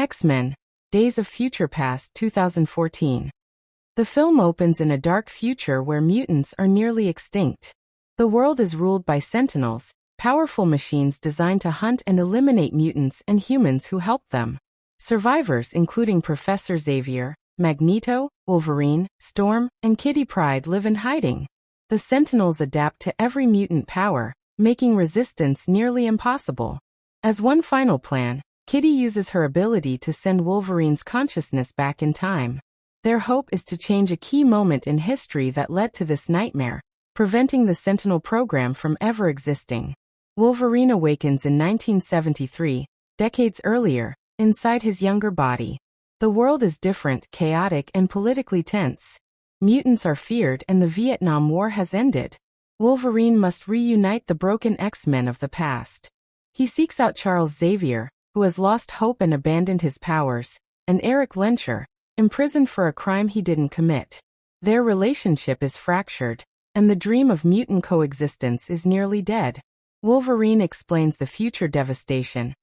X-Men, Days of Future Past 2014. The film opens in a dark future where mutants are nearly extinct. The world is ruled by Sentinels, powerful machines designed to hunt and eliminate mutants and humans who help them. Survivors including Professor Xavier, Magneto, Wolverine, Storm, and Kitty Pryde live in hiding. The Sentinels adapt to every mutant power, making resistance nearly impossible. As one final plan, Kitty uses her ability to send Wolverine's consciousness back in time. Their hope is to change a key moment in history that led to this nightmare, preventing the Sentinel program from ever existing. Wolverine awakens in 1973, decades earlier, inside his younger body. The world is different, chaotic, and politically tense. Mutants are feared and the Vietnam War has ended. Wolverine must reunite the broken X-Men of the past. He seeks out Charles Xavier, who has lost hope and abandoned his powers, and Eric Lencher, imprisoned for a crime he didn't commit. Their relationship is fractured, and the dream of mutant coexistence is nearly dead. Wolverine explains the future devastation,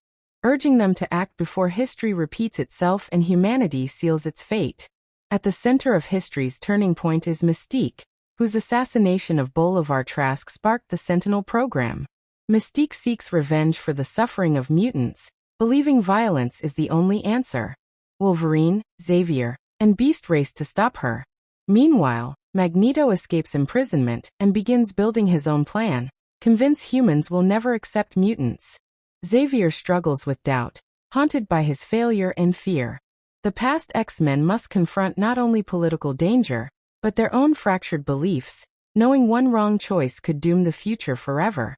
urging them to act before history repeats itself and humanity seals its fate. At the center of history's turning point is Mystique, whose assassination of Bolivar Trask sparked the Sentinel program. Mystique seeks revenge for the suffering of mutants, believing violence is the only answer. Wolverine, Xavier, and Beast race to stop her. Meanwhile, Magneto escapes imprisonment and begins building his own plan, convinced humans will never accept mutants. Xavier struggles with doubt, haunted by his failure and fear. The past X-Men must confront not only political danger, but their own fractured beliefs, knowing one wrong choice could doom the future forever.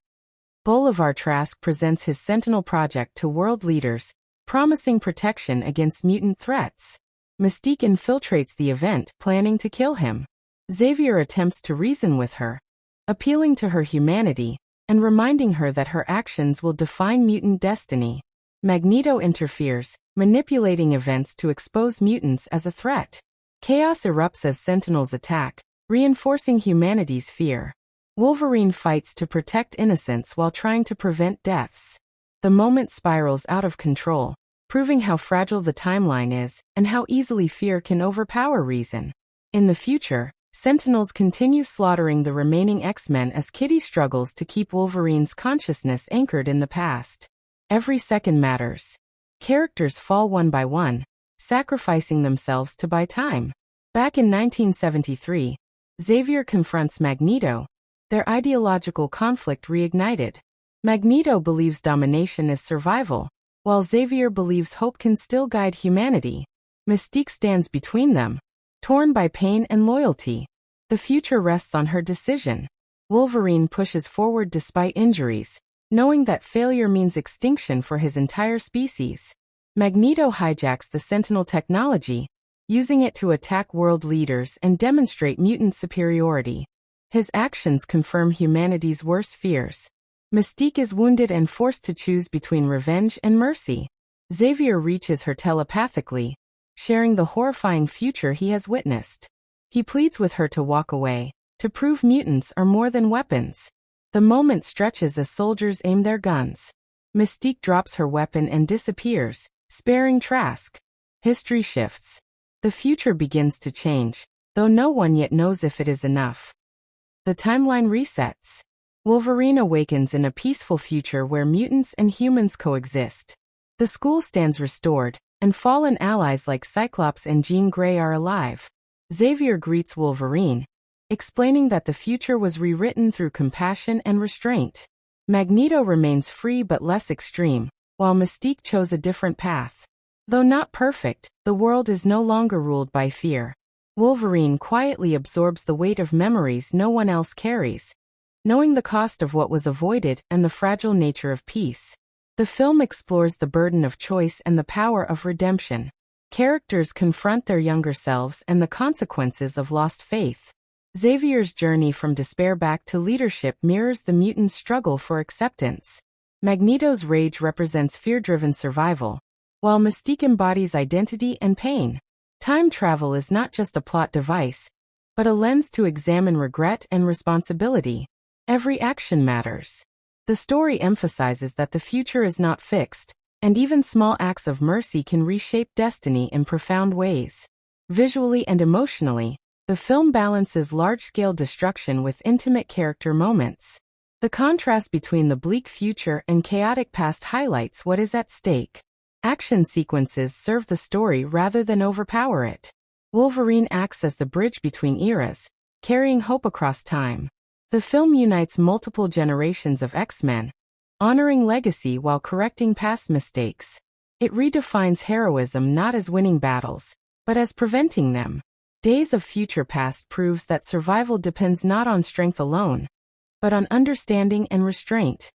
Bolivar Trask presents his Sentinel project to world leaders, promising protection against mutant threats. Mystique infiltrates the event, planning to kill him. Xavier attempts to reason with her, appealing to her humanity, and reminding her that her actions will define mutant destiny. Magneto interferes, manipulating events to expose mutants as a threat. Chaos erupts as Sentinels attack, reinforcing humanity's fear. Wolverine fights to protect innocence while trying to prevent deaths. The moment spirals out of control, proving how fragile the timeline is and how easily fear can overpower reason. In the future, Sentinels continue slaughtering the remaining X-Men as Kitty struggles to keep Wolverine's consciousness anchored in the past. Every second matters. Characters fall one by one, sacrificing themselves to buy time. Back in 1973, Xavier confronts Magneto, their ideological conflict reignited. Magneto believes domination is survival, while Xavier believes hope can still guide humanity. Mystique stands between them, torn by pain and loyalty. The future rests on her decision. Wolverine pushes forward despite injuries, knowing that failure means extinction for his entire species. Magneto hijacks the Sentinel technology, using it to attack world leaders and demonstrate mutant superiority. His actions confirm humanity's worst fears. Mystique is wounded and forced to choose between revenge and mercy. Xavier reaches her telepathically, sharing the horrifying future he has witnessed. He pleads with her to walk away, to prove mutants are more than weapons. The moment stretches as soldiers aim their guns. Mystique drops her weapon and disappears, sparing Trask. History shifts. The future begins to change, though no one yet knows if it is enough. The timeline resets. Wolverine awakens in a peaceful future where mutants and humans coexist. The school stands restored, and fallen allies like Cyclops and Jean Grey are alive. Xavier greets Wolverine, explaining that the future was rewritten through compassion and restraint. Magneto remains free but less extreme, while Mystique chose a different path. Though not perfect, the world is no longer ruled by fear. Wolverine quietly absorbs the weight of memories no one else carries, knowing the cost of what was avoided and the fragile nature of peace. The film explores the burden of choice and the power of redemption. Characters confront their younger selves and the consequences of lost faith. Xavier's journey from despair back to leadership mirrors the mutant's struggle for acceptance. Magneto's rage represents fear-driven survival, while Mystique embodies identity and pain. Time travel is not just a plot device, but a lens to examine regret and responsibility. Every action matters. The story emphasizes that the future is not fixed, And even small acts of mercy can reshape destiny in profound ways. Visually and emotionally, the film balances large-scale destruction with intimate character moments. The contrast between the bleak future and chaotic past highlights what is at stake. Action sequences serve the story rather than overpower it. Wolverine acts as the bridge between eras, carrying hope across time. The film unites multiple generations of X-Men, honoring legacy while correcting past mistakes. It redefines heroism not as winning battles, but as preventing them. Days of Future Past proves that survival depends not on strength alone, but on understanding and restraint.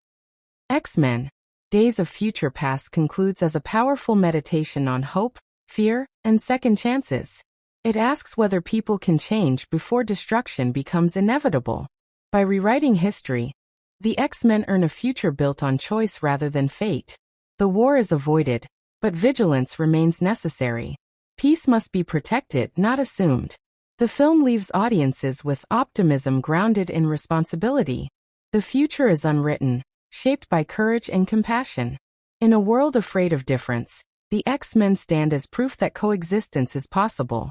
X-Men, Days of Future Past concludes as a powerful meditation on hope, fear, and second chances. It asks whether people can change before destruction becomes inevitable. By rewriting history, the X-Men earn a future built on choice rather than fate. The war is avoided, but vigilance remains necessary. Peace must be protected, not assumed. The film leaves audiences with optimism grounded in responsibility. The future is unwritten, shaped by courage and compassion. In a world afraid of difference, the X-Men stand as proof that coexistence is possible.